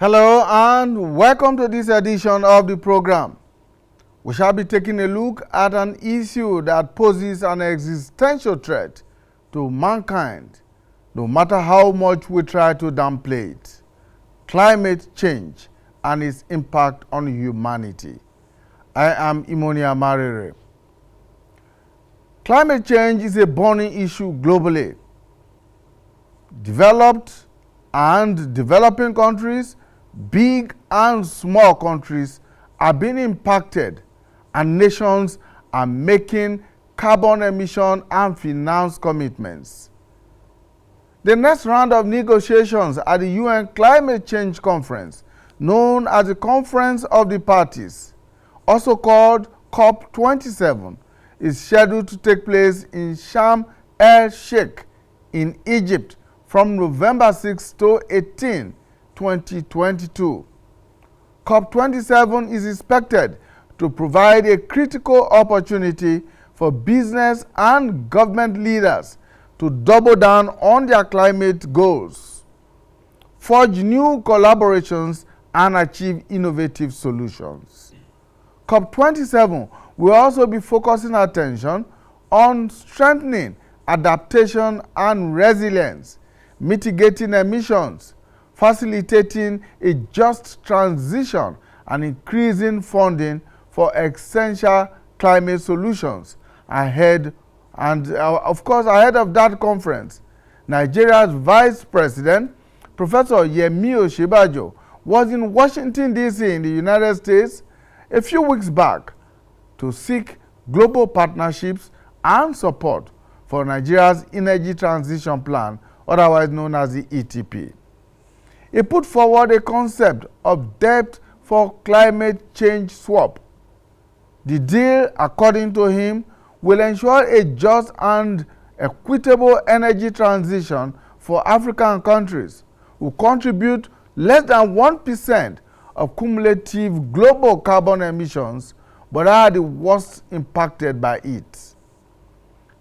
Hello and welcome to this edition of the program. We shall be taking a look at an issue that poses an existential threat to mankind, no matter how much we try to downplay it: climate change and its impact on humanity. I am Imonia Marere. Climate change is a burning issue globally. Developed and developing countries, big and small countries, are being impacted, and nations are making carbon emission and finance commitments. The next round of negotiations at the UN Climate Change Conference, known as the Conference of the Parties, also called COP27, is scheduled to take place in Sharm el-Sheikh in Egypt from November 6 to 18, 2022. COP27 is expected to provide a critical opportunity for business and government leaders to double down on their climate goals, forge new collaborations, and achieve innovative solutions. COP27 will also be focusing attention on strengthening adaptation and resilience, mitigating emissions, facilitating a just transition, and increasing funding for essential climate solutions. Ahead of that conference, Nigeria's Vice President, Professor Yemi Osinbajo, was in Washington, D.C. in the United States a few weeks back to seek global partnerships and support for Nigeria's Energy Transition Plan, otherwise known as the ETP. He put forward a concept of debt for climate change swap. The deal, according to him, will ensure a just and equitable energy transition for African countries who contribute less than 1% of cumulative global carbon emissions, but are the worst impacted by it.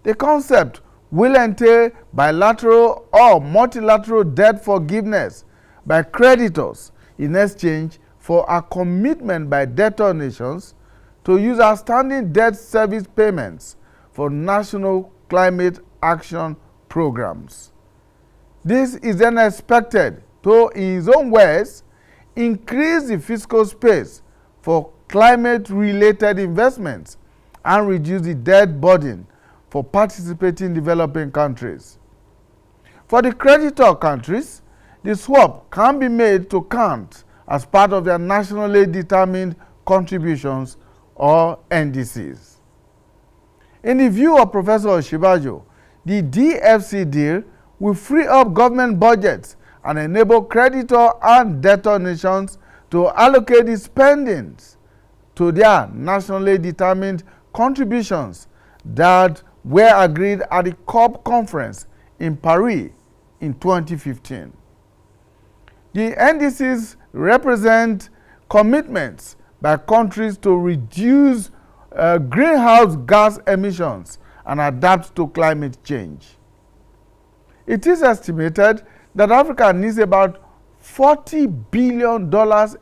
The concept will entail bilateral or multilateral debt forgiveness by creditors in exchange for a commitment by debtor nations to use outstanding debt service payments for national climate action programs. This is then expected to, in his own words, increase the fiscal space for climate-related investments and reduce the debt burden for participating developing countries. For the creditor countries, the swap can be made to count as part of their nationally determined contributions or NDCs. In the view of Professor Osinbajo, the DFC deal will free up government budgets and enable creditor and debtor nations to allocate the spendings to their nationally determined contributions that were agreed at the COP conference in Paris in 2015. The NDCs represent commitments by countries to reduce greenhouse gas emissions and adapt to climate change. It is estimated that Africa needs about $40 billion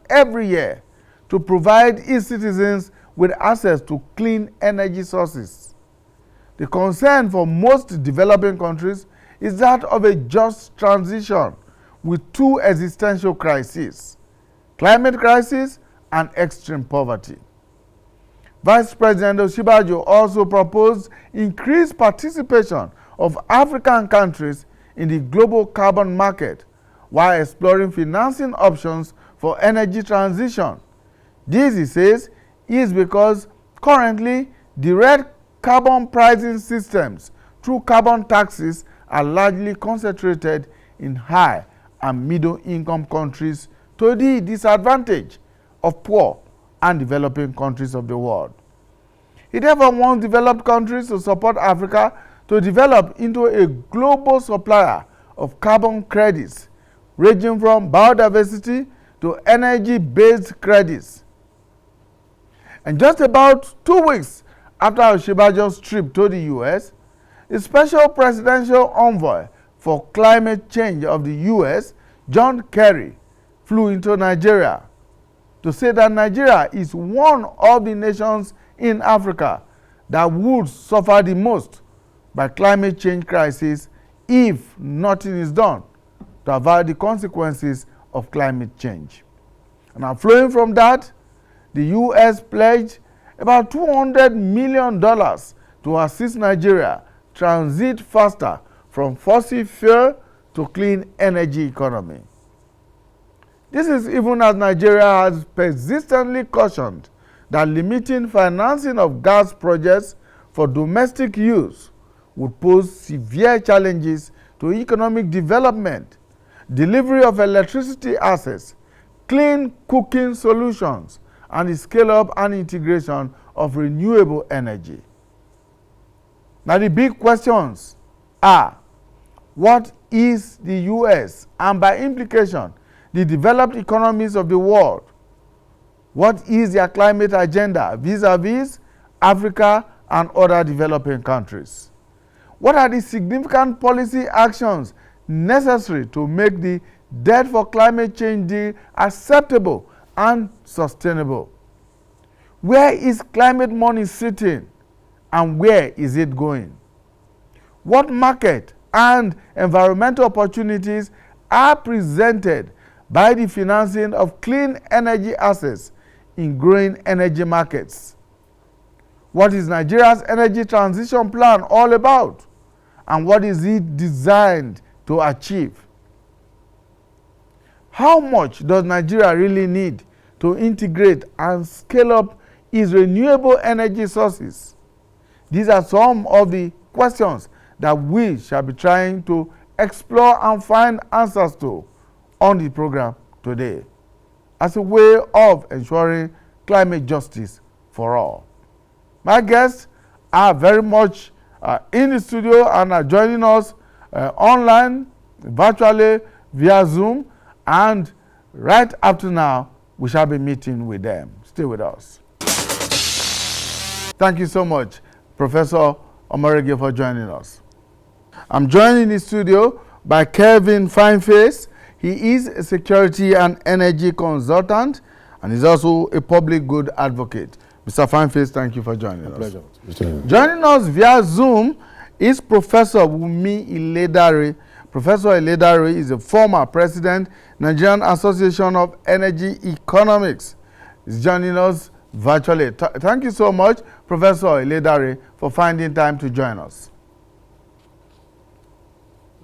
every year to provide its citizens with access to clean energy sources. The concern for most developing countries is that of a just transition with two existential crises: climate crisis and extreme poverty. Vice President Osinbajo also proposed increased participation of African countries in the global carbon market while exploring financing options for energy transition. This, he says, is because currently direct carbon pricing systems through carbon taxes are largely concentrated in high and middle-income countries to the disadvantage of poor and developing countries of the world. He therefore wants developed countries to support Africa to develop into a global supplier of carbon credits, ranging from biodiversity to energy-based credits. And just about 2 weeks after Osinbajo's trip to the U.S., a special presidential envoy for climate change of the U.S., John Kerry, flew into Nigeria to say that Nigeria is one of the nations in Africa that would suffer the most by climate change crisis if nothing is done to avoid the consequences of climate change. And flowing from that, the U.S. pledged about $200 million to assist Nigeria transit faster from fossil fuel to clean energy economy. This is even as Nigeria has persistently cautioned that limiting financing of gas projects for domestic use would pose severe challenges to economic development, delivery of electricity access, clean cooking solutions, and the scale-up and integration of renewable energy. Now the big questions are, what is the U.S. and by implication the developed economies of the world? What is their climate agenda vis-a-vis Africa and other developing countries? What are the significant policy actions necessary to make the debt for climate change deal acceptable and sustainable? Where is climate money sitting and where is it going? What market and environmental opportunities are presented by the financing of clean energy assets in growing energy markets? What is Nigeria's energy transition plan all about? And what is it designed to achieve? How much does Nigeria really need to integrate and scale up its renewable energy sources? These are some of the questions that we shall be trying to explore and find answers to on the program today as a way of ensuring climate justice for all. My guests are very much in the studio and are joining us online, virtually, via Zoom, and right after now, we shall be meeting with them. Stay with us. Thank you so much, Professor Omorege, for joining us. I'm joined in the studio by Kevin Fineface. He is a security and energy consultant, and he's also a public good advocate. Mr. Fineface, thank you for joining us. Pleasure. Joining us via Zoom is Professor Wumi Iledare. Professor Iledare is a former president, Nigerian Association of Energy Economics. He's joining us virtually. Thank you so much, Professor Iledare, for finding time to join us.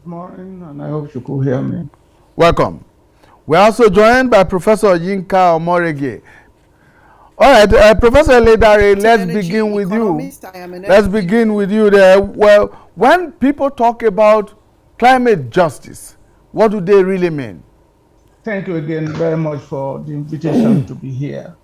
Good morning, and I hope you could hear me. Welcome. We're also joined by Professor Yinka Omorege. All right, Professor Iledare, let's begin with you. Let's begin with you there. Well, when people talk about climate justice, what do they really mean? Thank you again very much for the invitation to be here.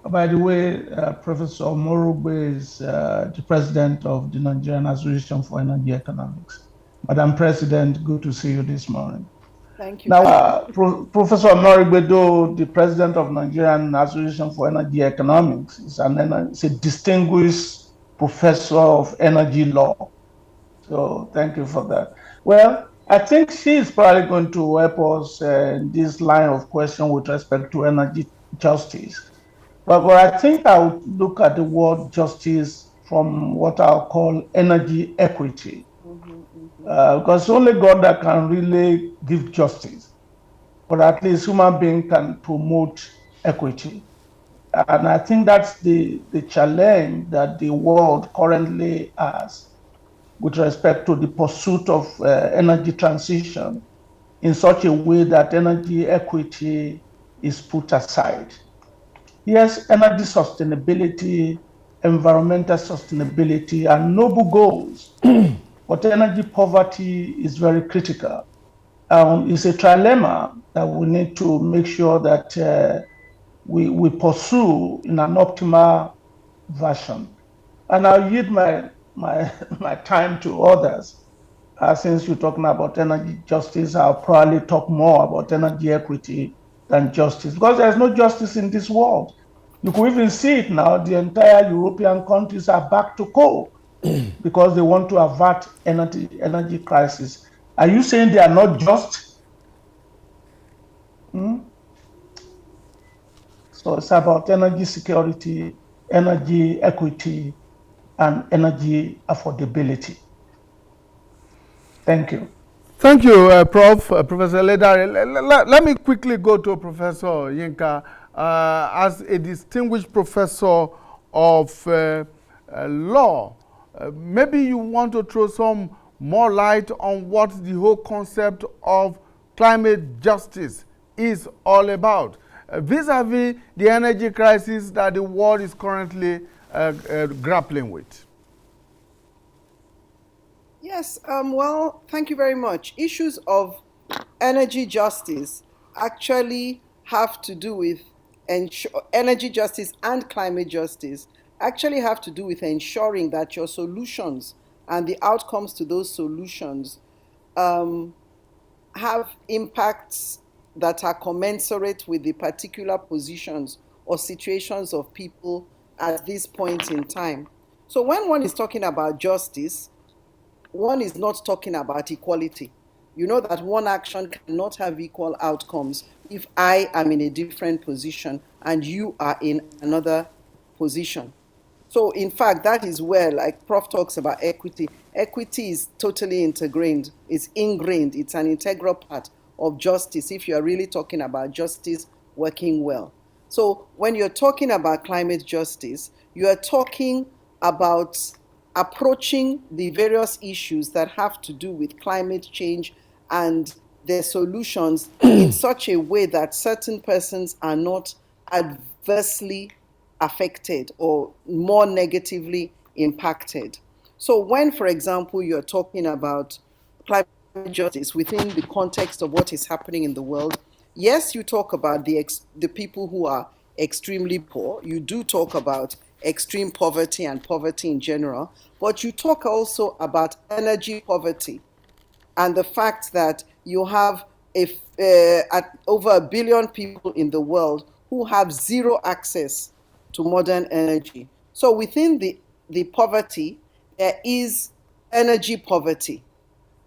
By the way, Professor Omorogbe is the president of the Nigerian Association for Energy Economics. Madam President, good to see you this morning. Thank you. Now, Professor Omorogbe, though the president of Nigerian Association for Energy Economics, is a distinguished professor of energy law. So thank you for that. Well, I think she is probably going to help us in this line of question with respect to energy justice. But I think I would look at the word justice from what I'll call energy equity. Because only God that can really give justice, but at least human being can promote equity. And I think that's the challenge that the world currently has with respect to the pursuit of energy transition in such a way that energy equity is put aside. Yes, energy sustainability, environmental sustainability are noble goals. But energy poverty is very critical. It's a trilemma that we need to make sure that we pursue in an optimal version. And I'll yield my time to others. Since you're talking about energy justice, I'll probably talk more about energy equity than justice, because there's no justice in this world. You can even see it now. The entire European countries are back to coal because they want to avert energy crisis. Are you saying they are not just? So it's about energy security, energy equity, and energy affordability. Thank you. Thank you, Professor Ledare. Let me quickly go to Professor Yinka. As a distinguished professor of law, maybe you want to throw some more light on what the whole concept of climate justice is all about, vis-a-vis the energy crisis that the world is currently grappling with. Yes, well, thank you very much. Issues of energy justice actually have to do with energy justice and climate justice actually have to do with ensuring that your solutions and the outcomes to those solutions um, have impacts that are commensurate with the particular positions or situations of people at this point in time. So when one is talking about justice, one is not talking about equality. You know that one action cannot have equal outcomes if I am in a different position and you are in another position. So, in fact, that is where, like Prof talks about equity, equity is totally integrated, it's ingrained, it's an integral part of justice if you are really talking about justice working well. So, when you're talking about climate justice, you are talking about approaching the various issues that have to do with climate change and their solutions in such a way that certain persons are not adversely affected or more negatively impacted. So, when, for example, you're talking about climate justice within the context of what is happening in the world, yes, you talk about the people who are extremely poor. You do talk about extreme poverty and poverty in general, but you talk also about energy poverty and the fact that you have over 1 billion people in the world who have zero access to modern energy. So within the poverty, there is energy poverty.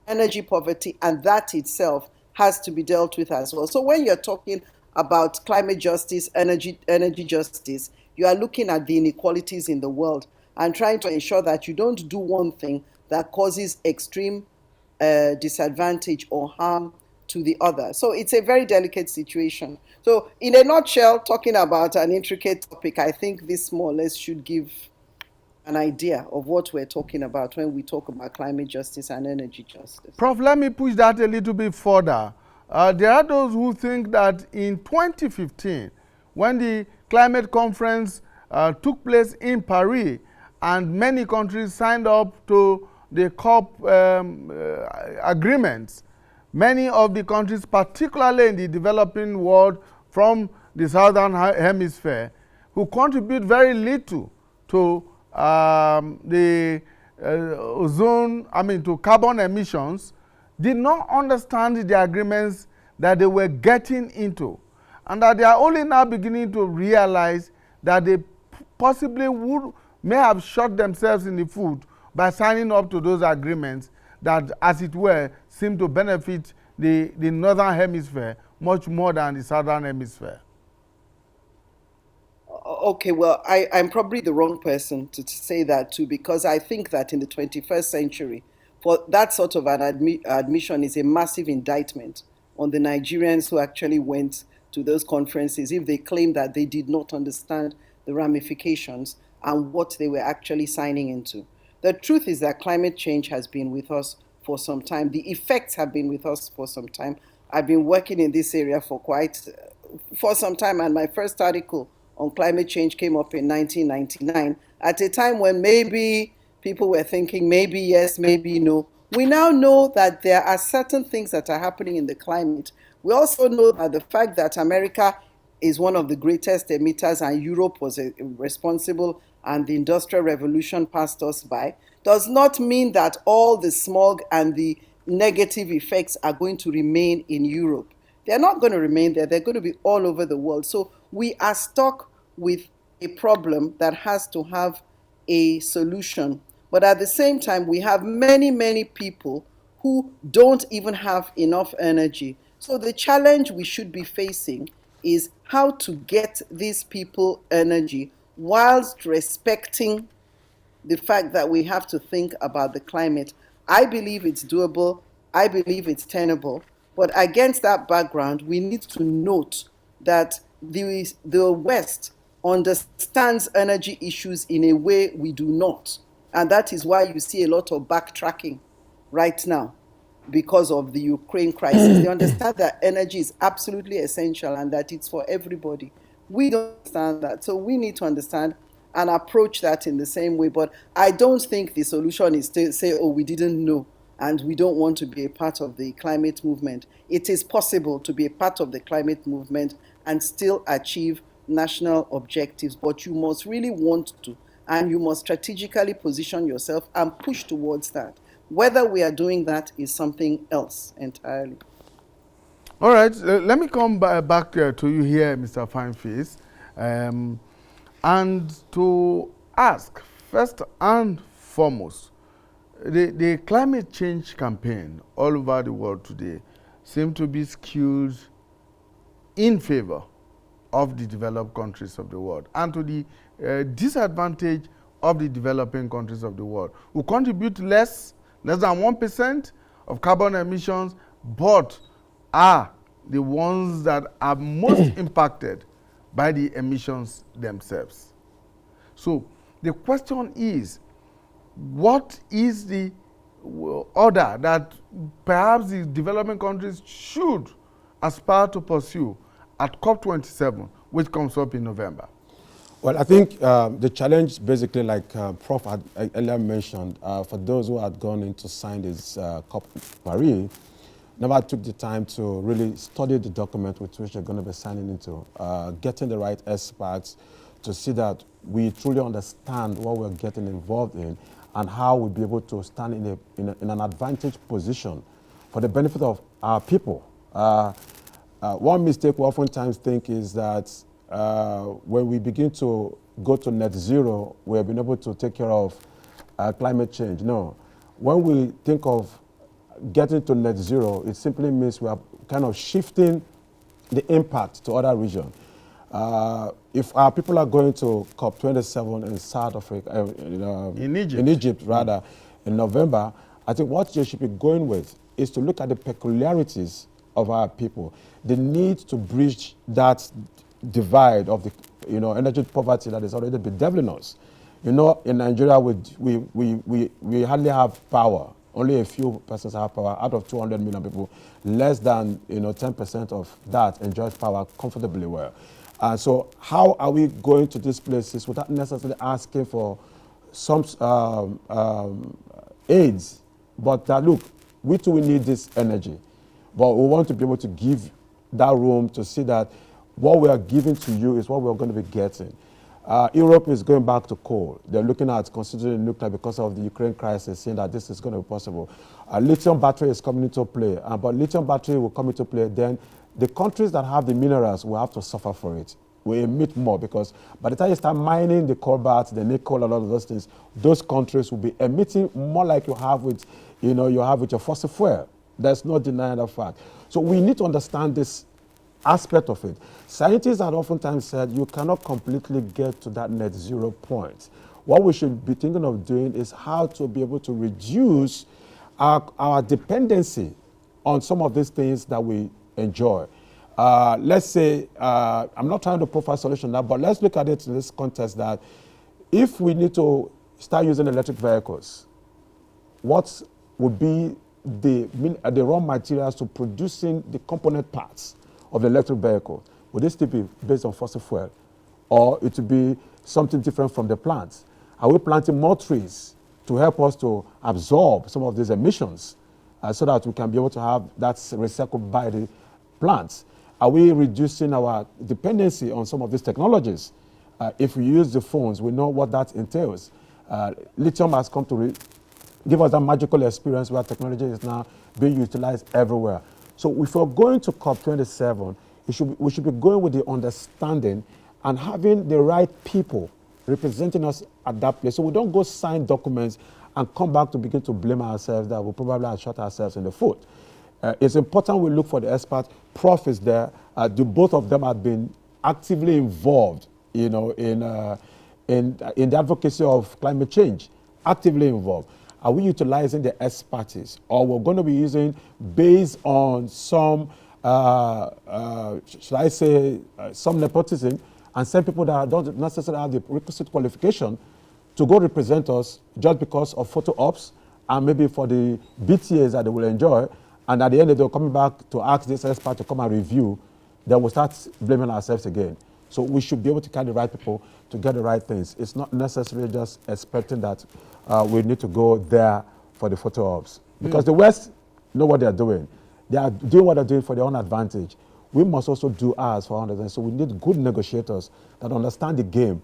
Energy poverty, and that itself has to be dealt with as well. So when you're talking about climate justice, energy justice, you are looking at the inequalities in the world and trying to ensure that you don't do one thing that causes extreme disadvantage or harm to the other. So it's a very delicate situation. So in a nutshell, talking about an intricate topic, I think this more or less should give an idea of what we're talking about when we talk about climate justice and energy justice. Prof, let me push that a little bit further. There are those who think that in 2015, when the climate conference took place in Paris and many countries signed up to the COP agreements, many of the countries, particularly in the developing world from the southern hemisphere, who contribute very little to the to carbon emissions, did not understand the agreements that they were getting into, and that they are only now beginning to realize that they possibly may have shot themselves in the foot by signing up to those agreements that, as it were, seem to benefit the northern hemisphere much more than the southern hemisphere. Okay, well, I'm probably the wrong person to say that too, because I think that in the 21st century, for that sort of an admission is a massive indictment on the Nigerians who actually went to those conferences if they claim that they did not understand the ramifications and what they were actually signing into. The truth is that climate change has been with us for some time. The effects have been with us for some time. I've been working in this area for some time, and my first article on climate change came up in 1999 at a time when maybe people were thinking maybe yes, maybe no. We now know that there are certain things that are happening in the climate. We also know that the fact that America is one of the greatest emitters and Europe was responsible and the Industrial Revolution passed us by does not mean that all the smog and the negative effects are going to remain in Europe. They're not going to remain there. They're going to be all over the world. So we are stuck with a problem that has to have a solution. But at the same time, we have many, many people who don't even have enough energy. So the challenge we should be facing is how to get these people energy whilst respecting the fact that we have to think about the climate. I believe it's doable. I believe it's tenable. But against that background, we need to note that the West understands energy issues in a way we do not. And that is why you see a lot of backtracking right now because of the Ukraine crisis. They understand that energy is absolutely essential and that it's for everybody. We don't understand that. So we need to understand and approach that in the same way. But I don't think the solution is to say, oh, we didn't know and we don't want to be a part of the climate movement. It is possible to be a part of the climate movement and still achieve national objectives, but you must really want to, and you must strategically position yourself and push towards that. Whether we are doing that is something else entirely. All right, let me come back to you here, Mr. Fineface, and to ask, first and foremost, the climate change campaign all over the world today seems to be skewed in favor of the developed countries of the world and to the disadvantage of the developing countries of the world, who contribute less than 1% of carbon emissions, but are the ones that are most impacted by the emissions themselves. So the question is, what is the order that perhaps the developing countries should aspire to pursue at COP27, which comes up in November? Well, I think the challenge, basically, like Prof had earlier mentioned, for those who had gone in to sign this COP Paris, never took the time to really study the document with which they're going to be signing into, getting the right experts to see that we truly understand what we're getting involved in and how we'll be able to stand in an advantage position for the benefit of our people. One mistake we oftentimes think is that when we begin to go to net zero, we have been able to take care of climate change. No. When we think of getting to net zero, it simply means we are kind of shifting the impact to other regions. If our people are going to COP27 in South Africa, in Egypt rather, in November, I think what they should be going with is to look at the peculiarities of our people, the need to bridge that divide of the energy poverty that is already bedeviling us. In Nigeria, we hardly have power. Only a few persons have power. Out of 200 million people, less than 10% of that enjoys power comfortably well. So how are we going to these places without necessarily asking for some aids? But look, we too need this energy. But we want to be able to give that room to see that what we are giving to you is what we're going to be getting. Europe is going back to coal. They're looking at considering nuclear because of the Ukraine crisis, saying that this is going to be possible. Lithium battery is coming into play, but lithium battery will come into play. Then the countries that have the minerals will have to suffer for it. We emit more because by the time you start mining the cobalt, the nickel, a lot of those things, those countries will be emitting more like you have with, your fossil fuel. There's no denying that fact. So we need to understand this aspect of it. Scientists have oftentimes said you cannot completely get to that net zero point. What we should be thinking of doing is how to be able to reduce our dependency on some of these things that we enjoy. Let's say, I'm not trying to provide a solution now, but let's look at it in this context that if we need to start using electric vehicles, what would be the raw materials to producing the component parts of the electric vehicle? Would it still be based on fossil fuel, or it would be something different from the plants? Are we planting more trees to help us to absorb some of these emissions so that we can be able to have that recycled by the plants? Are we reducing our dependency on some of these technologies? If we use the phones, we know what that entails. Lithium has come to give us that magical experience where technology is now being utilized everywhere. So if we're going to COP27, we should be going with the understanding and having the right people representing us at that place. So we don't go sign documents and come back to begin to blame ourselves that we probably have shot ourselves in the foot. It's important we look for the experts. Prof is there. both of them have been actively involved, in the advocacy of climate change, actively involved. Are we utilizing the expertise, or we're going to be using based on some, should I say, some nepotism, and some people that don't necessarily have the requisite qualification to go represent us just because of photo ops and maybe for the BTAs that they will enjoy, and at the end they'll come back to ask this expert to come and review, then we'll start blaming ourselves again. So we should be able to carry the right people to get the right things. It's not necessarily just expecting that we need to go there for the photo ops. Because the West know what they're doing. They are doing what they're doing for their own advantage. We must also do ours for our advantage. So we need good negotiators that understand the game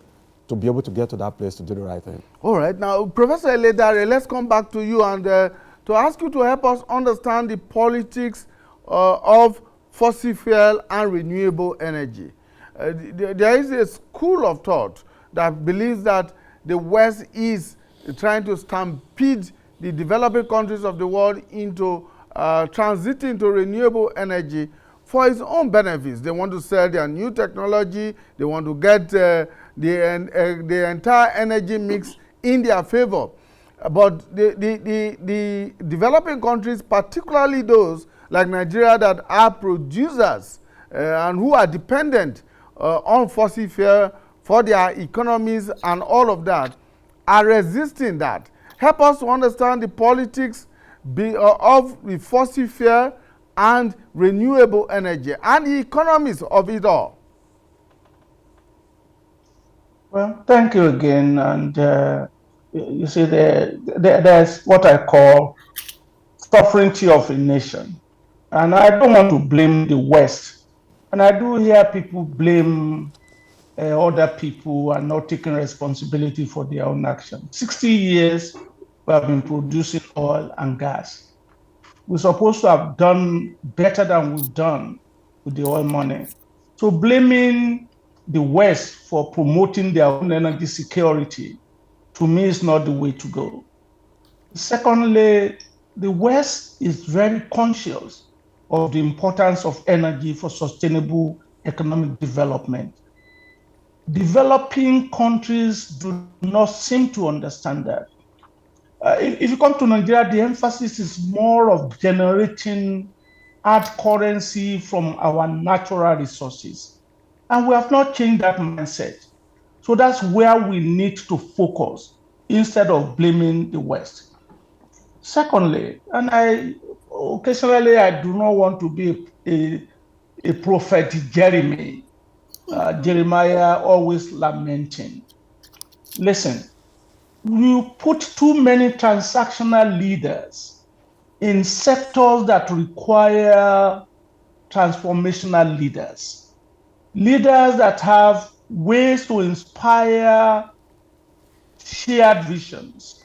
to be able to get to that place to do the right thing. All right. Now, Professor Eledare, let's come back to you and to ask you to help us understand the politics of fossil fuel and renewable energy. There is a school of thought that believes that the West is trying to stampede the developing countries of the world into transiting to renewable energy for its own benefits. They want to sell their new technology. They want to get the entire energy mix in their favor. But the developing countries, particularly those like Nigeria that are producers and who are dependent on fossil fuel for their economies and all of that, are resisting that. Help us to understand the politics of the fossil fuel and renewable energy and the economies of it all. Well, thank you again. And you see, there's what I call sovereignty of a nation. And I don't want to blame the West. And I do hear people blame other people and not taking responsibility for their own action. 60 years we have been producing oil and gas. We're supposed to have done better than we've done with the oil money. So blaming the West for promoting their own energy security, to me, is not the way to go. Secondly, the West is very conscious of the importance of energy for sustainable economic development. Developing countries do not seem to understand that. If you come to Nigeria, the emphasis is more of generating hard currency from our natural resources. And we have not changed that mindset. So that's where we need to focus instead of blaming the West. Secondly, and occasionally I do not want to be a prophet Jeremy, Jeremiah always lamenting. Listen, you put too many transactional leaders in sectors that require transformational leaders, leaders that have ways to inspire shared visions,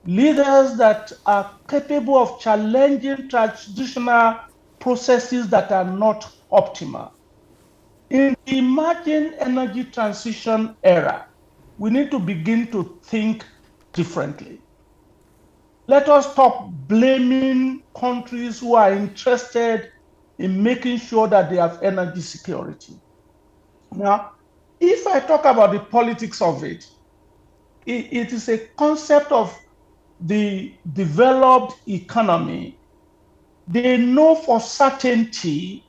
leaders that are capable of challenging traditional processes that are not optimal. In the emerging energy transition era, we need to begin to think differently. Let us stop blaming countries who are interested in making sure that they have energy security. Now, if I talk about the politics of it, it is a concept of the developed economy. They know for certainty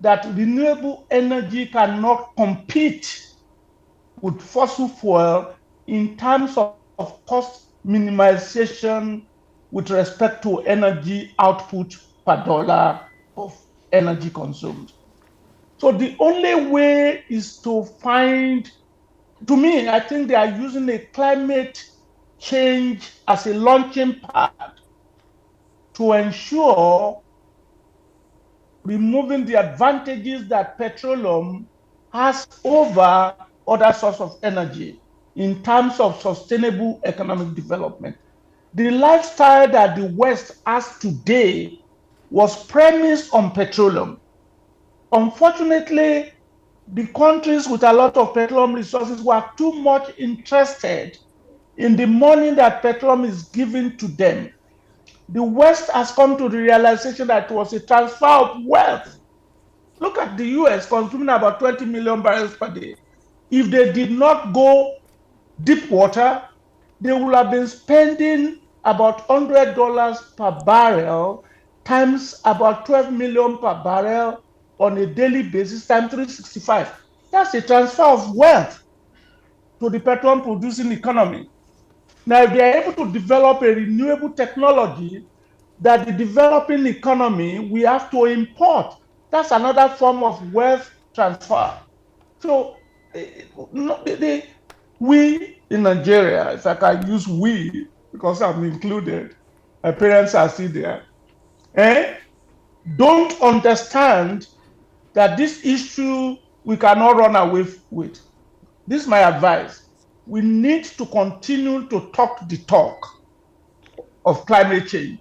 that renewable energy cannot compete with fossil fuel in terms of cost minimization with respect to energy output per dollar of energy consumed. So the only way is to find, to me, I think they are using a climate change as a launching pad to ensure removing the advantages that petroleum has over other sources of energy in terms of sustainable economic development. The lifestyle that the West has today was premised on petroleum. Unfortunately, the countries with a lot of petroleum resources were too much interested in the money that petroleum is giving to them. The West has come to the realization that it was a transfer of wealth Look at the US consuming about 20 million barrels per day. If they did not go deep water, they would have been spending about $100 per barrel times about 12 million per barrel on a daily basis times 365. That's a transfer of wealth to the petroleum producing economy. Now, if they are able to develop a renewable technology that the developing economy we have to import, that's another form of wealth transfer. So, no, we in Nigeria, if I can use we because I'm included, my parents are still there, eh, don't understand that this issue we cannot run away with. This is my advice. We need to continue to talk the talk of climate change.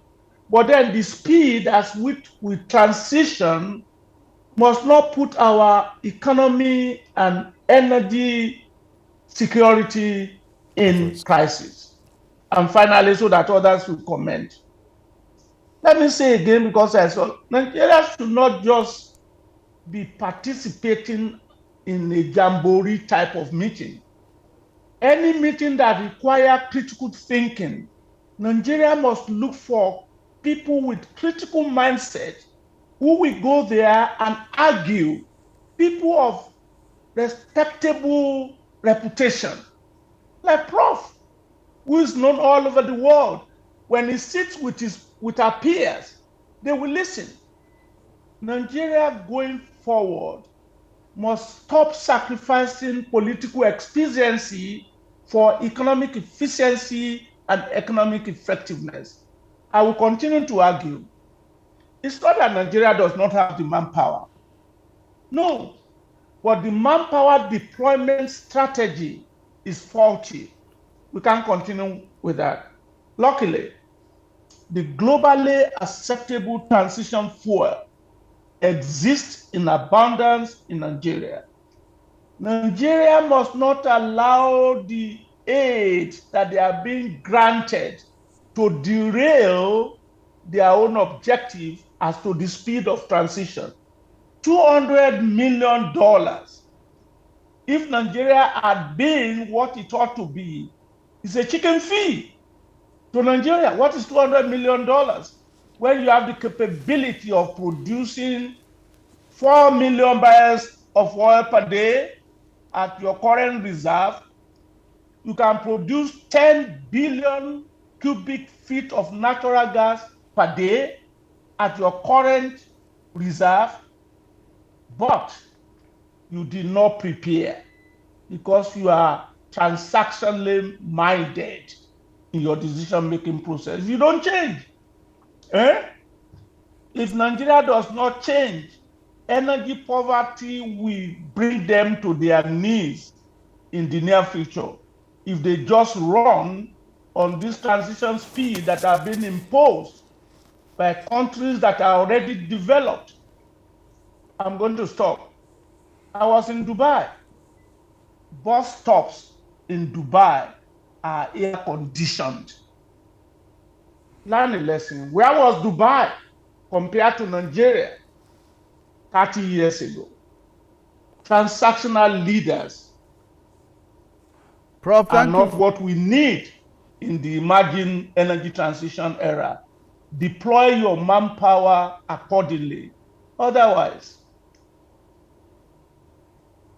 But then the speed at which we transition must not put our economy and energy security At in risk. crisis. And finally, so that others will comment. Let me say again, because I saw Nigeria should not just be participating in a jamboree type of meeting. Any meeting that requires critical thinking, Nigeria must look for people with critical mindset who will go there and argue, people of respectable reputation, like Prof, who is known all over the world. When he sits with our peers, they will listen. Nigeria going forward must stop sacrificing political expediency for economic efficiency and economic effectiveness. I will continue to argue. It's not that Nigeria does not have the manpower. No, but the manpower deployment strategy is faulty. We can't continue with that. Luckily, the globally acceptable transition fuel exists in abundance in Nigeria. Nigeria must not allow the aid that they are being granted to derail their own objective as to the speed of transition. $200 million. If Nigeria had been what it ought to be, it's a chicken fee to Nigeria. What is $200 million? When you have the capability of producing 4 million barrels of oil per day at your current reserve, you can produce 10 billion cubic feet of natural gas per day at your current reserve, but you did not prepare because you are transactionally minded in your decision-making process. You don't change. Eh? If Nigeria does not change, energy poverty will bring them to their knees in the near future if they just run on this transition speed that are being imposed by countries that are already developed. I'm going to stop. I was in Dubai. Bus stops in Dubai are air conditioned. Learn a lesson. Where was Dubai compared to Nigeria 30 years ago? Transactional leaders Prof, are thank you. not what we need in the emerging energy transition era. Deploy your manpower accordingly. Otherwise,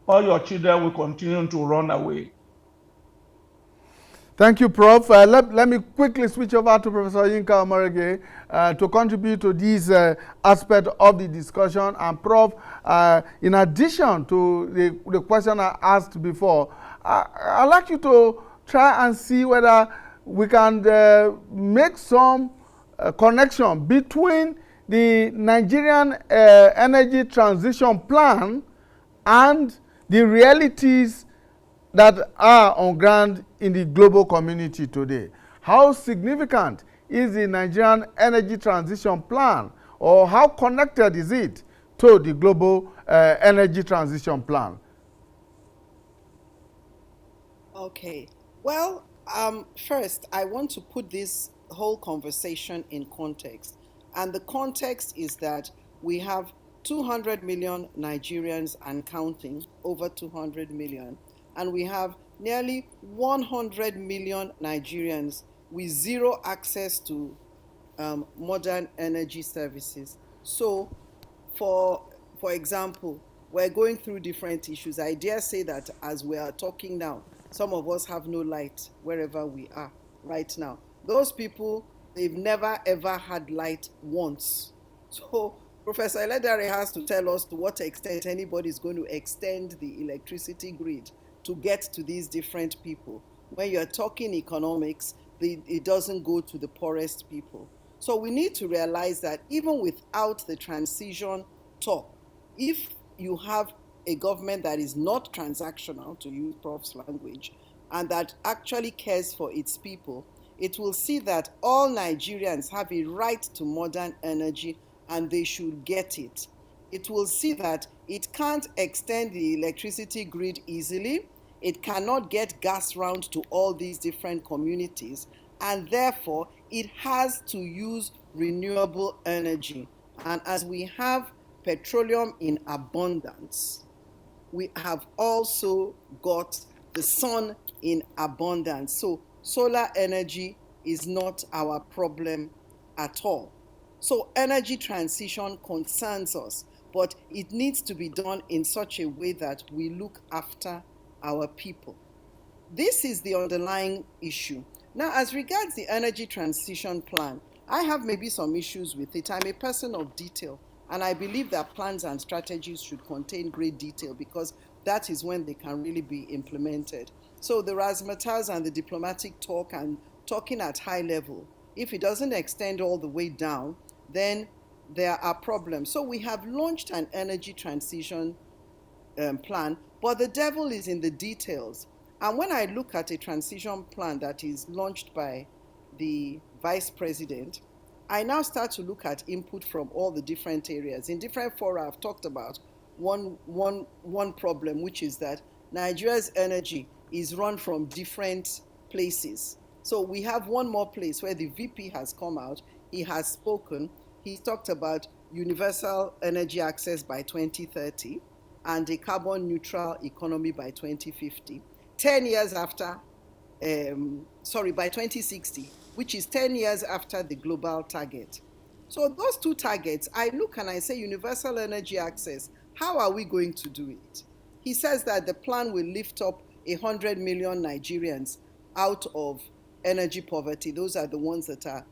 all your children will continue to run away. Thank you, Prof. Let me quickly switch over to Professor Yinka Omarege to contribute to this aspect of the discussion. And Prof, in addition to the question I asked before, I'd like you to try and see whether we can make some connection between the Nigerian energy transition plan and the realities that are on ground in the global community today. How significant is the Nigerian energy transition plan, or how connected is it to the global energy transition plan? Okay. Well, first, I want to put this whole conversation in context. And the context is that we have 200 million Nigerians and counting, over 200 million. And we have nearly 100 million Nigerians with zero access to modern energy services. So, for example, we're going through different issues. I dare say that as we are talking now, some of us have no light wherever we are right now. Those people, they've never ever had light once. So Professor Eledare has to tell us to what extent anybody is going to extend the electricity grid to get to these different people. When you're talking economics, it doesn't go to the poorest people. So we need to realize that even without the transition talk, if you have a government that is not transactional, to use Prof's language, and that actually cares for its people, it will see that all Nigerians have a right to modern energy and they should get it. It will see that it can't extend the electricity grid easily. It cannot get gas round to all these different communities, and therefore it has to use renewable energy. And as we have petroleum in abundance, we have also got the sun in abundance. So solar energy is not our problem at all. So energy transition concerns us, but it needs to be done in such a way that we look after our people. This is the underlying issue. Now, as regards the energy transition plan, I have maybe some issues with it. I'm a person of detail, and I believe that plans and strategies should contain great detail because that is when they can really be implemented. So the razzmatazz and the diplomatic talk and talking at high level, if it doesn't extend all the way down, then there are problems. So we have launched an energy transition plan, but the devil is in the details. And when I look at a transition plan that is launched by the vice president, I now start to look at input from all the different areas. In different fora, I've talked about one problem, which is that Nigeria's energy is run from different places. So we have one more place where the VP has come out, he has spoken, he's talked about universal energy access by 2030 and a carbon neutral economy by 2050. 10 years after, by 2060, which is 10 years after the global target. So those two targets, I look and I say universal energy access, how are we going to do it? He says that the plan will lift up 100 million Nigerians out of energy poverty. Those are the ones that are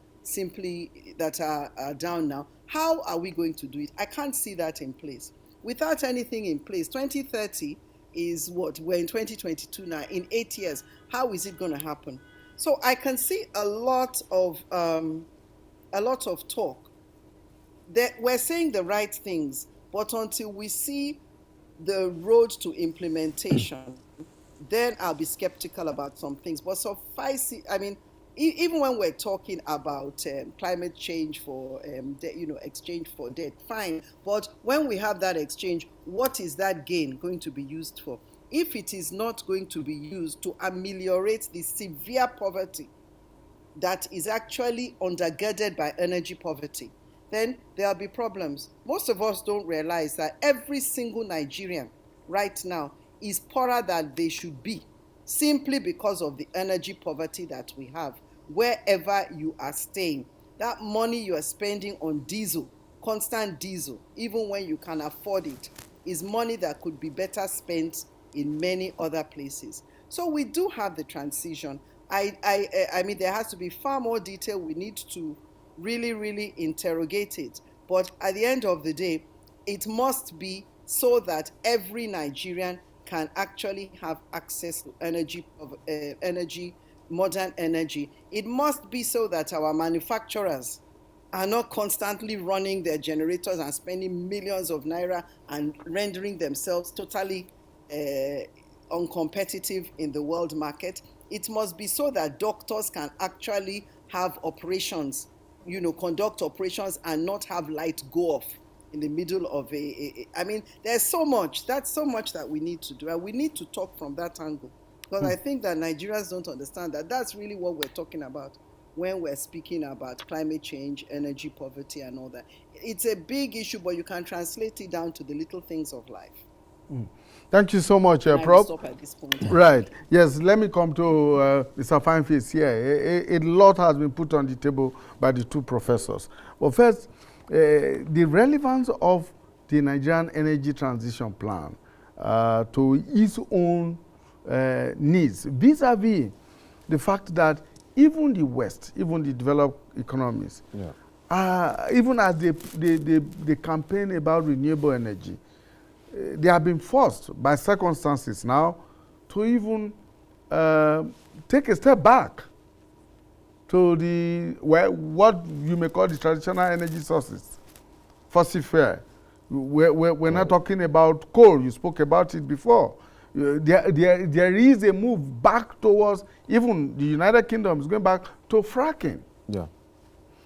down now. How are we going to do it? I can't see that in place. Without anything in place, 2030 is what? We're in 2022 now. In 8 years, how is it going to happen? So I can see a lot of talk. We're saying the right things, but until we see the road to implementation, then I'll be skeptical about some things. But suffice it, I mean, even when we're talking about climate change for exchange for debt, fine. But when we have that exchange, what is that gain going to be used for? If it is not going to be used to ameliorate the severe poverty that is actually undergirded by energy poverty, then there'll be problems. Most of us don't realize that every single Nigerian right now is poorer than they should be, simply because of the energy poverty that we have. Wherever you are staying, that money you are spending on diesel, constant diesel, even when you can afford it, is money that could be better spent in many other places. So we do have the transition. I mean, there has to be far more detail. We need to really, really interrogate it. But at the end of the day, it must be so that every Nigerian can actually have access to modern energy. It must be so that our manufacturers are not constantly running their generators and spending millions of naira and rendering themselves totally uncompetitive in the world market. It must be so that doctors can actually have operations, conduct operations and not have light go off in the middle of I mean, there's so much. That's so much that we need to do. And we need to talk from that angle. Because I think that Nigerians don't understand that. That's really what we're talking about. when we're speaking about climate change, energy poverty, and all that. It's a big issue, but you can translate it down to the little things of life. Thank you so much, And I will Prof. stop at this point. Right. Yes, let me come to Mr. Fineface here. A lot has been put on the table by the two professors. But first, the relevance of the Nigerian energy transition plan to its own needs, vis-a-vis the fact that even the West, even the developed economies, even as they campaign about renewable energy, they have been forced by circumstances now to even take a step back to what you may call the traditional energy sources, fossil fuel. We're not talking about coal. You spoke about it before. There is a move back towards, even the United Kingdom is going back to fracking. Yeah.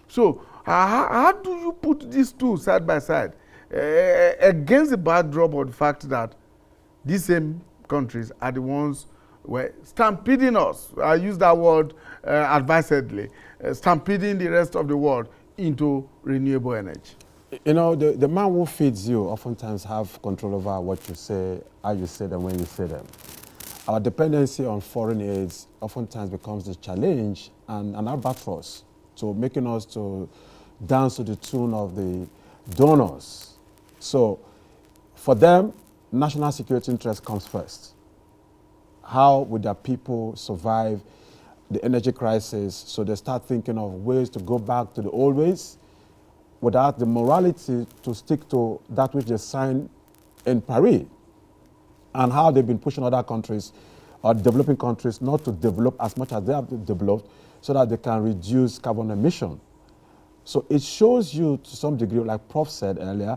So how do you put these two side by side against the backdrop of the fact that these same countries are the ones were stampeding us, I use that word advisedly, stampeding the rest of the world into renewable energy? You know, the man who feeds you oftentimes have control over what you say, how you say them, when you say them. Our dependency on foreign aids oftentimes becomes the challenge and an albatross to making us to dance to the tune of the donors. So for them, national security interest comes first. How would their people survive the energy crisis? So they start thinking of ways to go back to the old ways without the morality to stick to that which they signed in Paris, and how they've been pushing other countries or developing countries not to develop as much as they have developed so that they can reduce carbon emission. So it shows you to some degree, like Prof said earlier,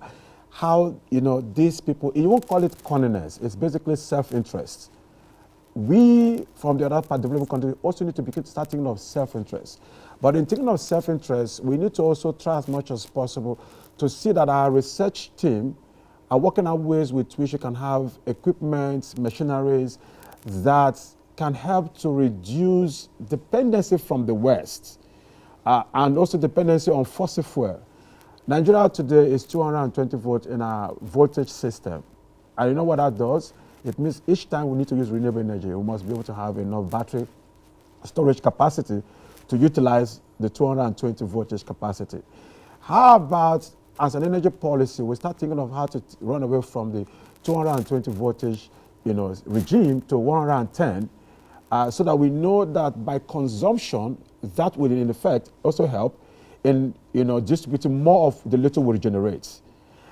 how, you know, these people, you won't call it cunningness, it's basically self-interest. We, from the other part, developing countries, also need to start thinking of self-interest. But in thinking of self-interest, we need to also try as much as possible to see that our research team are working out ways with which we can have equipment, machineries that can help to reduce dependency from the West and also dependency on fossil fuel. Nigeria today is 220 volts in our voltage system. And you know what that does? It means each time we need to use renewable energy, we must be able to have enough battery storage capacity to utilize the 220 voltage capacity. How about, as an energy policy, we start thinking of how to run away from the 220 voltage, regime to 110, so that we know that by consumption, that will in effect also help in, distributing more of the little we regenerate.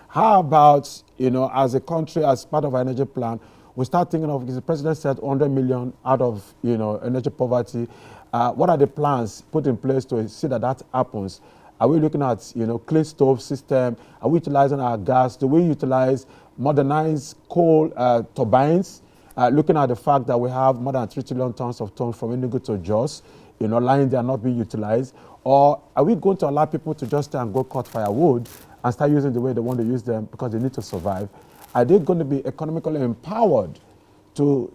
How about, as a country, as part of our energy plan, we start thinking of, the president said 100 million out of, energy poverty. What are the plans put in place to see that that happens? Are we looking at, clean stove system? Are we utilizing our gas? Do we utilize modernized coal turbines? Looking at the fact that we have more than 3 trillion tons of tons from Enugu to Jos, lying there not being utilized? Or are we going to allow people to just stay and go cut firewood and start using the way they want to use them because they need to survive? Are they going to be economically empowered to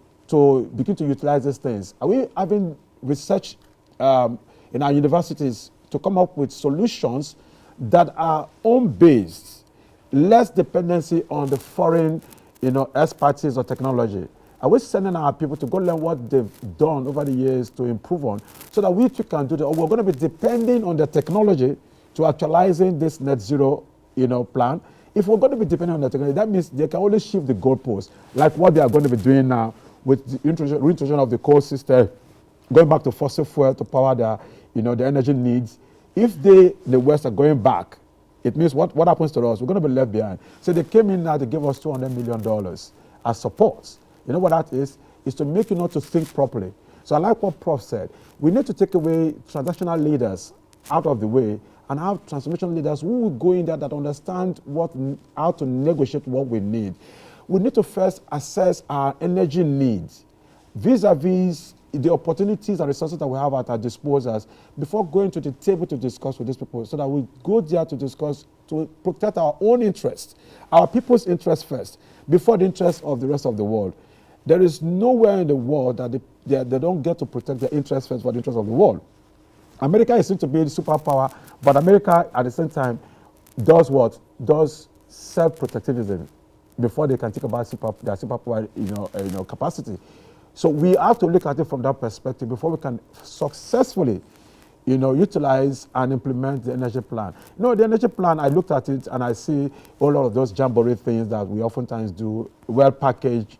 begin to utilize these things? Are we having research in our universities to come up with solutions that are home-based, less dependency on the foreign, expertise or technology? Are we sending our people to go learn what they've done over the years to improve on, so that we too can do that? Or we're going to be depending on the technology to actualizing this net zero, plan. If we're going to be depending on the technology, that means they can only shift the goalposts, like what they are going to be doing now with the reintroduction of the coal system, going back to fossil fuel to power their, the energy needs. If the West are going back, it means what happens to us? We're going to be left behind. So they came in now to give us $200 million as support. You know what that is? It's to make you not to think properly. So I like what Prof said. We need to take away transactional leaders out of the way and have transformation leaders who will go in there that understand how to negotiate what we need. We need to first assess our energy needs vis-a-vis the opportunities and resources that we have at our disposals before going to the table to discuss with these people, so that we go there to discuss, to protect our own interests, our people's interests first, before the interests of the rest of the world. There is nowhere in the world that they don't get to protect their interests first for the interests of the world. America is seen to be the superpower, but America at the same time does what? Does self-protectivism before they can think about their superpower, capacity. So we have to look at it from that perspective before we can successfully, utilize and implement the energy plan. The energy plan, I looked at it and I see all of those jamboree things that we oftentimes do, well packaged,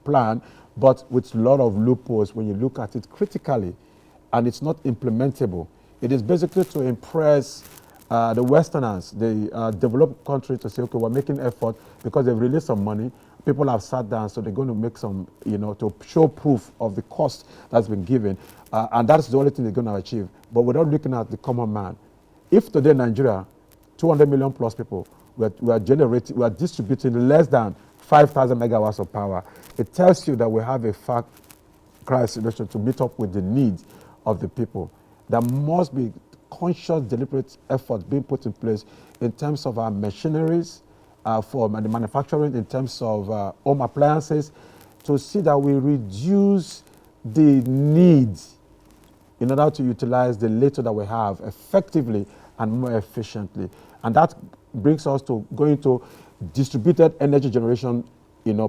plan, but with a lot of loopholes when you look at it critically, and it's not implementable. It is basically to impress the Westerners, the developed countries, to say, okay, we're making effort because they've released some money. People have sat down, so they're going to make some, to show proof of the cost that's been given. And that's the only thing they're going to achieve. But without looking at the common man. If today Nigeria, 200 million plus people, we are distributing less than 5,000 megawatts of power, it tells you that we have a fact crisis solution to meet up with the needs of the people. There must be conscious, deliberate efforts being put in place in terms of our machineries, for the manufacturing, in terms of home appliances, to see that we reduce the needs in order to utilize the little that we have effectively and more efficiently. And that brings us to going to distributed energy generation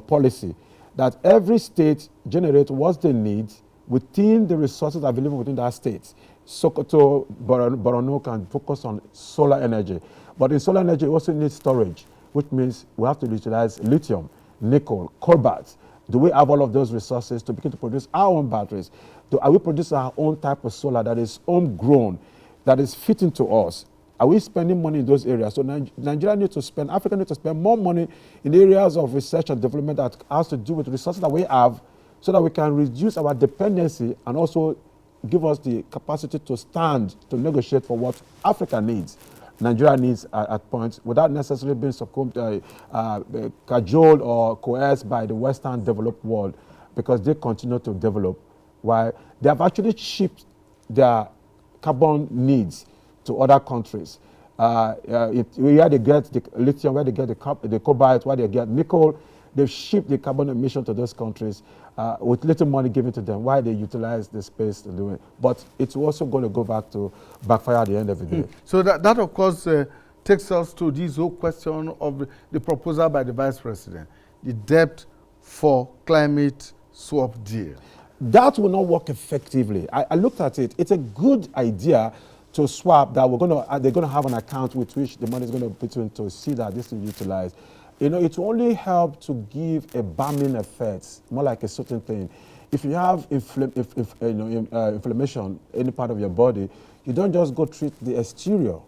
policy, that every state generates what they need within the resources available within that state. Sokoto, Borno can focus on solar energy. But in solar energy, we also need storage, which means we have to utilize lithium, nickel, cobalt. Do we have all of those resources to begin to produce our own batteries? Are we producing our own type of solar that is homegrown, that is fitting to us? Are we spending money in those areas? So Nigeria needs to spend, Africa needs to spend more money in the areas of research and development that has to do with resources that we have, so that we can reduce our dependency and also give us the capacity to stand to negotiate for what Africa needs. Nigeria needs at points, without necessarily being succumbed, cajoled or coerced by the Western developed world, because they continue to develop, while they have actually shipped their carbon needs to other countries. Where they get the lithium, where they get the cobalt, where they get nickel, they've shipped the carbon emission to those countries with little money given to them, while they utilize the space to do it. But it's also going to go back to backfire at the end of the day. So that of course, takes us to this whole question of the proposal by the Vice President, the debt for climate swap deal. That will not work effectively. I looked at it. It's a good idea to swap that they're going to have an account with which the money is going to be put in to see that this is utilized. It will only help to give a balming effect, more like a certain thing. If you have inflammation in any part of your body, you don't just go treat the exterior.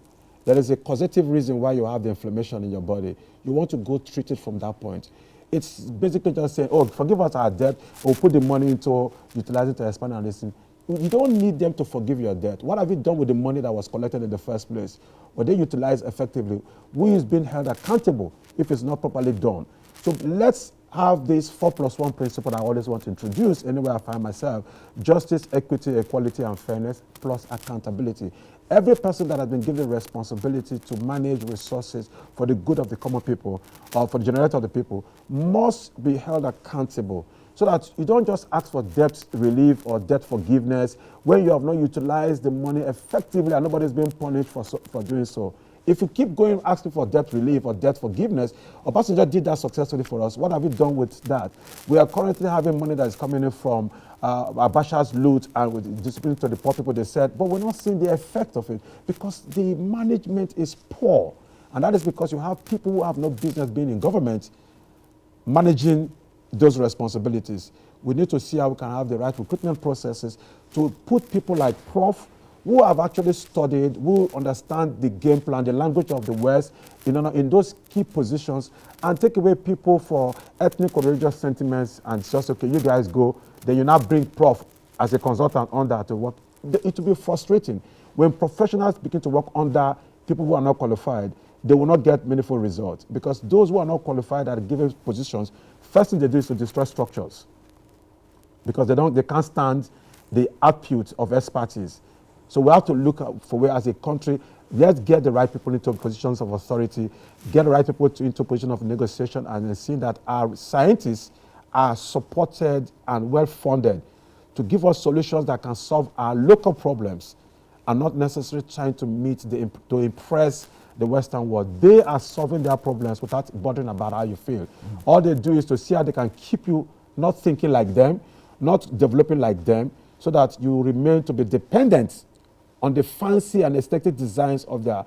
There is a causative reason why you have the inflammation in your body. You want to go treat it from that point. It's basically just saying, oh, forgive us our debt, or put the money into utilizing to expand and listen. You don't need them to forgive your debt. What have you done with the money that was collected in the first place? Were they utilized effectively? Who is being held accountable if it's not properly done? So let's have this 4+1 principle that I always want to introduce anywhere I find myself: justice, equity, equality, and fairness, plus accountability. Every person that has been given responsibility to manage resources for the good of the common people, or for the generator of the people, must be held accountable, so that you don't just ask for debt relief or debt forgiveness when you have not utilized the money effectively and nobody's being punished for doing so. If you keep going asking for debt relief or debt forgiveness, Obasanjo did that successfully for us. What have we done with that? We are currently having money that is coming in from Abacha's loot and with discipline to the poor people, they said, but we're not seeing the effect of it because the management is poor. And that is because you have people who have no business being in government managing those responsibilities. We need to see how we can have the right recruitment processes to put people like Prof, who have actually studied, who understand the game plan, the language of the West, in those key positions, and take away people for ethnic or religious sentiments and just, okay, you guys go, then you now bring Prof as a consultant under to work. It will be frustrating. When professionals begin to work under people who are not qualified, they will not get meaningful results, because those who are not qualified at given positions, first thing they do is to destroy structures, because they can't stand the output of expertise. So we have to look for where, as a country, let's get the right people into positions of authority, get the right people into positions of negotiation, and then see that our scientists are supported and well funded to give us solutions that can solve our local problems. are not necessarily trying to to impress the Western world. They are solving their problems without bothering about how you feel. All they do is to see how they can keep you not thinking like them, not developing like them, so that you remain to be dependent on the fancy and aesthetic designs of their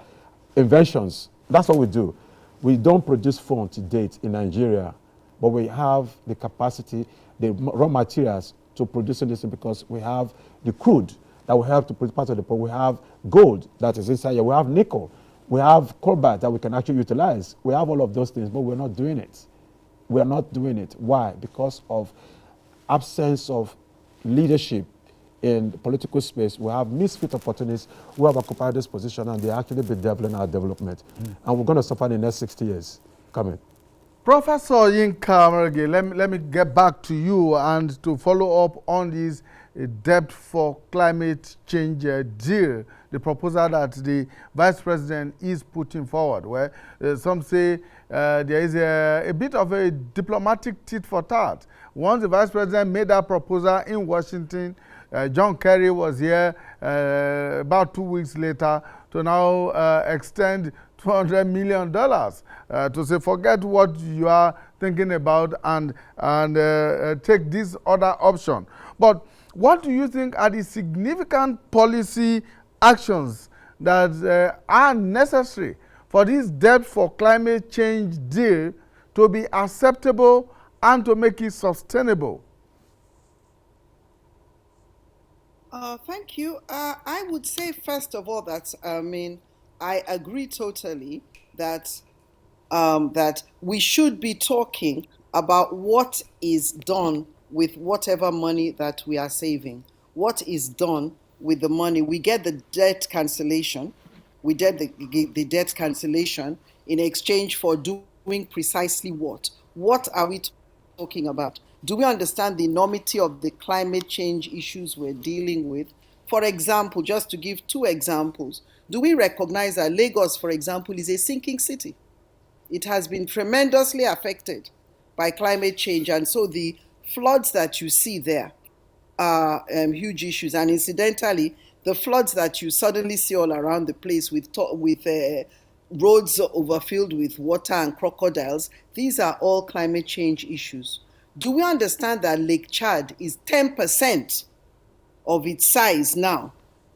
inventions. That's what we do. We don't produce phone to date in Nigeria, but we have the capacity, the raw materials to produce this because we have the crude that will help to produce part of the product. We have gold that is inside here. We have nickel. We have cobalt that we can actually utilize. We have all of those things, but we're not doing it. We are not doing it. Why? Because of absence of leadership in the political space. We have misfit opportunities who have occupied this position and they actually bedeviling our development. And we're going to suffer in the next 60 years coming. Professor Yinka Amerege, let me get back to you and to follow up on this debt for climate change deal, the proposal that the Vice President is putting forward, where some say there is a bit of a diplomatic tit for tat. Once the Vice President made that proposal in Washington, John Kerry was here about 2 weeks later to now extend $200 million to say, forget what you are thinking about and take this other option. But what do you think are the significant policy actions that are necessary for this debt for climate change deal to be acceptable and to make it sustainable? Thank you. I would say, first of all, that I agree totally that that we should be talking about what is done with whatever money that we are saving. What is done with the money? We get the debt cancellation. We get the debt cancellation in exchange for doing precisely what? What are we talking about? Do we understand the enormity of the climate change issues we're dealing with? For example, just to give 2 examples, do we recognize that Lagos, for example, is a sinking city? It has been tremendously affected by climate change, and so the floods that you see there are huge issues. And incidentally, the floods that you suddenly see all around the place with roads overfilled with water and crocodiles, these are all climate change issues. Do we understand that Lake Chad is 10% of its size now,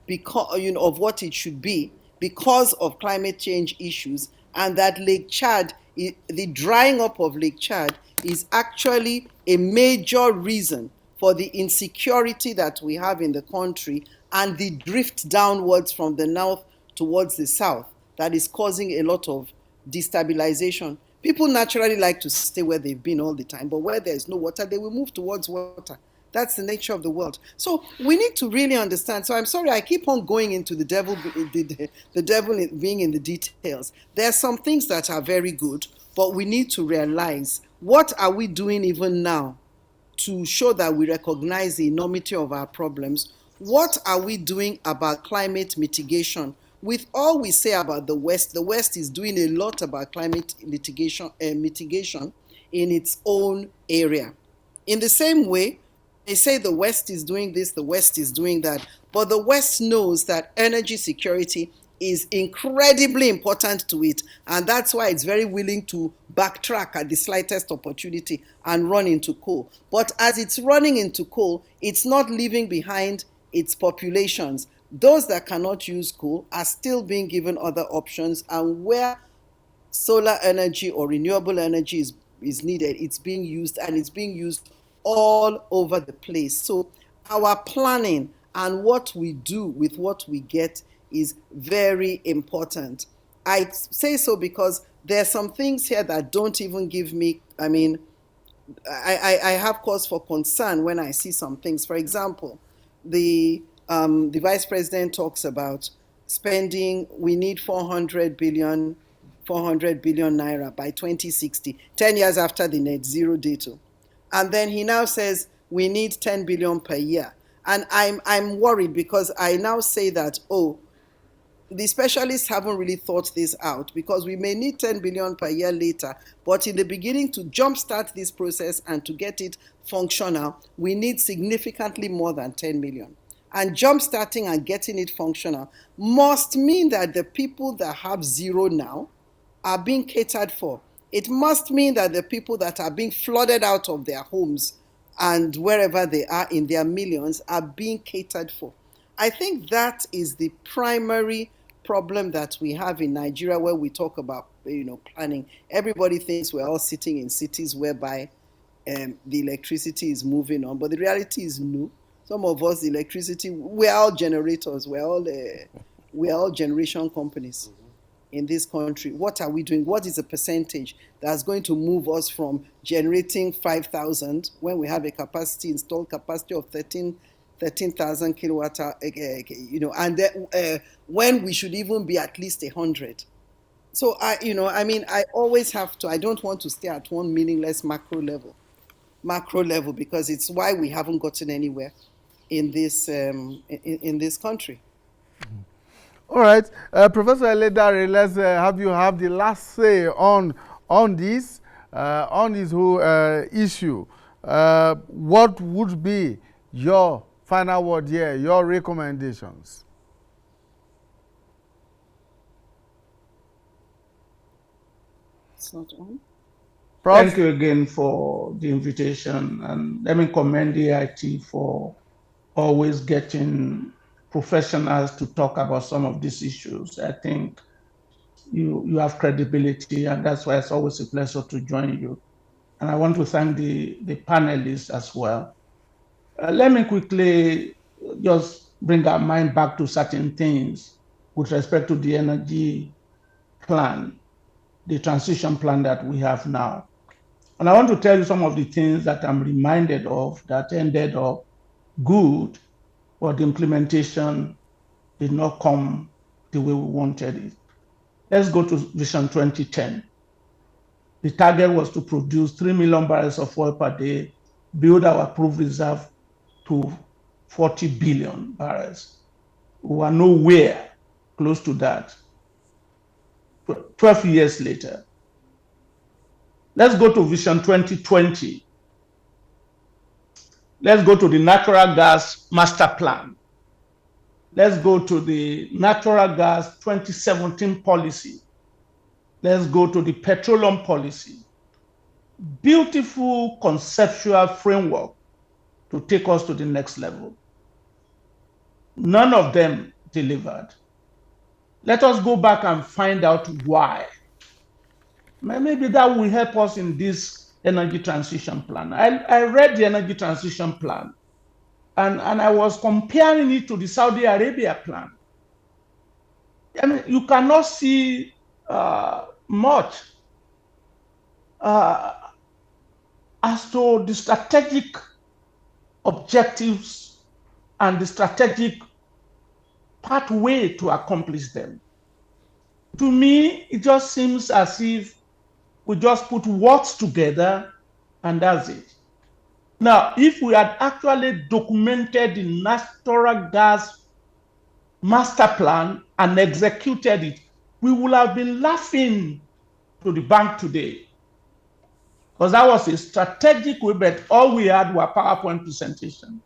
because of what it should be, because of climate change issues, and that Lake Chad, the drying up of Lake Chad, is actually a major reason for the insecurity that we have in the country and the drift downwards from the north towards the south that is causing a lot of destabilization. People naturally like to stay where they've been all the time, but where there's no water, they will move towards water. That's the nature of the world. So we need to really understand. So I'm sorry, I keep on going into the devil being in the details. There are some things that are very good, but we need to realize, what are we doing even now to show that we recognize the enormity of our problems? What are we doing about climate mitigation? With all we say about the West is doing a lot about climate mitigation in its own area. In the same way, they say the West is doing this, the West is doing that, but the West knows that energy security is incredibly important to it, and that's why it's very willing to backtrack at the slightest opportunity and run into coal. But as it's running into coal, it's not leaving behind its populations. Those that cannot use coal are still being given other options, and where solar energy or renewable energy is needed, it's being used, and it's being used all over the place. So our planning and what we do with what we get is very important. I say so because there are some things here that don't even give me, I have cause for concern when I see some things. For example, the Vice President talks about spending, we need 400 billion naira by 2060, 10 years after the net zero date. And then he now says we need 10 billion per year. And I'm worried because I now say that, the specialists haven't really thought this out, because we may need 10 billion per year later, but in the beginning, to jumpstart this process and to get it functional, we need significantly more than 10 million. and jump-starting and getting it functional must mean that the people that have zero now are being catered for. It must mean that the people that are being flooded out of their homes and wherever they are in their millions are being catered for. I think that is the primary problem that we have in Nigeria when we talk about planning. Everybody thinks we're all sitting in cities whereby the electricity is moving on, but the reality is no. Some of us, the electricity, we're all generators, we're all generation companies in this country. What are we doing? What is the percentage that's going to move us from generating 5,000 when we have a installed capacity of 13,000 kilowatt hour, and then, when we should even be at least 100. So I always have to. I don't want to stay at one meaningless macro level, because it's why we haven't gotten anywhere in this country. All right, Professor Eledare, let's have you have the last say on this whole issue. What would be your final word here, your recommendations? It's not on. Prof? Thank you again for the invitation, and let me commend the IT for always getting professionals to talk about some of these issues. I think you have credibility, and that's why it's always a pleasure to join you. And I want to thank the panelists as well. Let me quickly just bring our mind back to certain things with respect to the energy plan, the transition plan that we have now. And I want to tell you some of the things that I'm reminded of that ended up good, but the implementation did not come the way we wanted it. Let's go to Vision 2010. The target was to produce 3 million barrels of oil per day, build our proved reserve to 40 billion barrels. We are nowhere close to that. 12 years later. Let's go to Vision 2020. Let's go to the natural gas master plan. Let's go to the natural gas 2017 policy. Let's go to the petroleum policy. Beautiful conceptual framework to take us to the next level. None of them delivered. Let us go back and find out why. Maybe that will help us in this energy transition plan. I read the energy transition plan, and I was comparing it to the Saudi Arabia plan. I mean, you cannot see much as to the strategic objectives and the strategic pathway to accomplish them. To me, it just seems as if we just put words together and that's it. Now, if we had actually documented the natural gas master plan and executed it, we would have been laughing to the bank today. Because that was a strategic way, but all we had were PowerPoint presentations.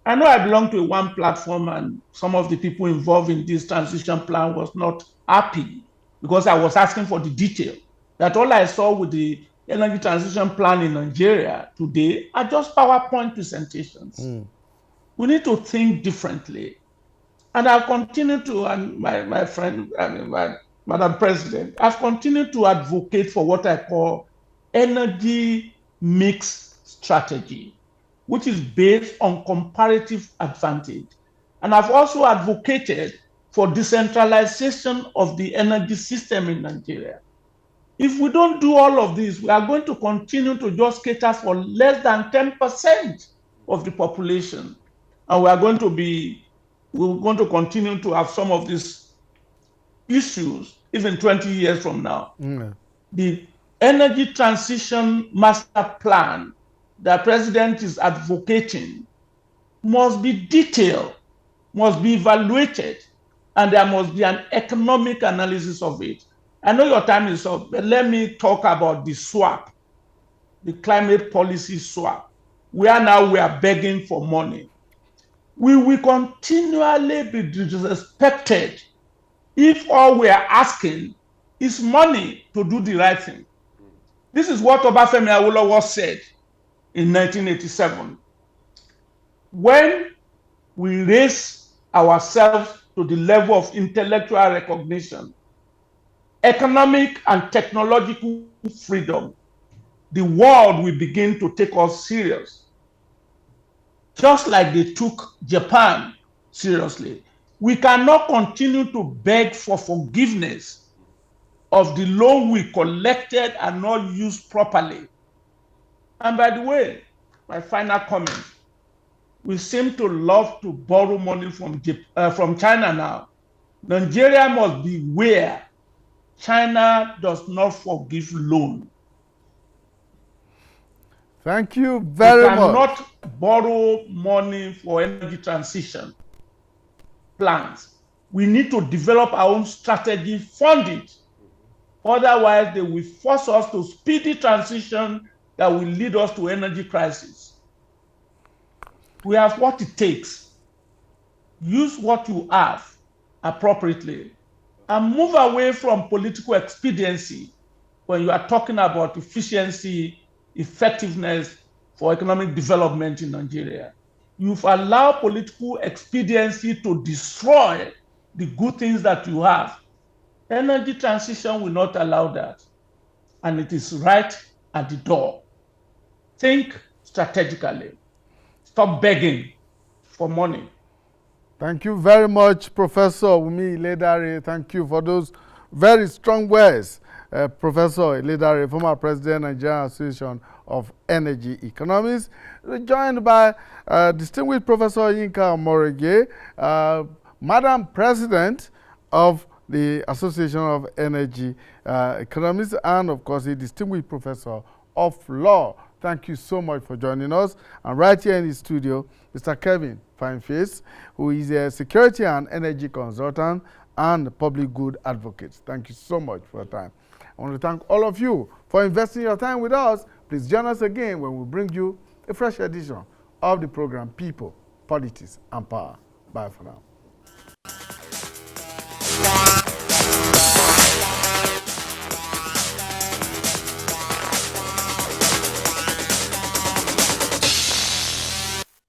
I know I belong to one platform, and some of the people involved in this transition plan was not happy because I was asking for the detail. That all I saw with the energy transition plan in Nigeria today are just PowerPoint presentations. We need to think differently. And I've continued to, and my friend, Madam President, I've continued to advocate for what I call energy mix strategy, which is based on comparative advantage. And I've also advocated for decentralization of the energy system in Nigeria. If we don't do all of this, we are going to continue to just cater for less than 10% of the population. And we're going to continue to have some of these issues even 20 years from now. The energy transition master plan that President is advocating must be detailed, must be evaluated, and there must be an economic analysis of it. I know your time is up, but let me talk about the swap, the climate policy swap, where now we are begging for money. We will continually be disrespected if all we are asking is money to do the right thing. This is what Obafemi Awolowo said in 1987. When we raise ourselves to the level of intellectual recognition, economic and technological freedom, the world will begin to take us serious. Just like they took Japan seriously. We cannot continue to beg for forgiveness of the loan we collected and not used properly. And by the way, my final comment, we seem to love to borrow money from China now. Nigeria must beware. China does not forgive loan. Thank you We very much. cannot borrow money for energy transition plans. We need to develop our own strategy, fund it. Otherwise, they will force us to speedy transition that will lead us to energy crisis. We have what it takes. Use what you have appropriately and move away from political expediency when you are talking about efficiency, effectiveness for economic development in Nigeria. You've allowed political expediency to destroy the good things that you have. Energy transition will not allow that. And it is right at the door. Think strategically. Stop begging for money. Thank you very much, Professor Wumi Iledare. Thank you for those very strong words. Professor Iledare, former president, Nigerian Association of Energy Economists, joined by distinguished Professor Yinka Omorege, Madam President of the Association of Energy Economists, and of course, a distinguished professor of law. Thank you so much for joining us. And right here in the studio, Mr. Kevin Fineface, who is a security and energy consultant and public good advocate. Thank you so much for your time. I want to thank all of you for investing your time with us. Please join us again when we bring you a fresh edition of the program People, Politics, and Power. Bye for now.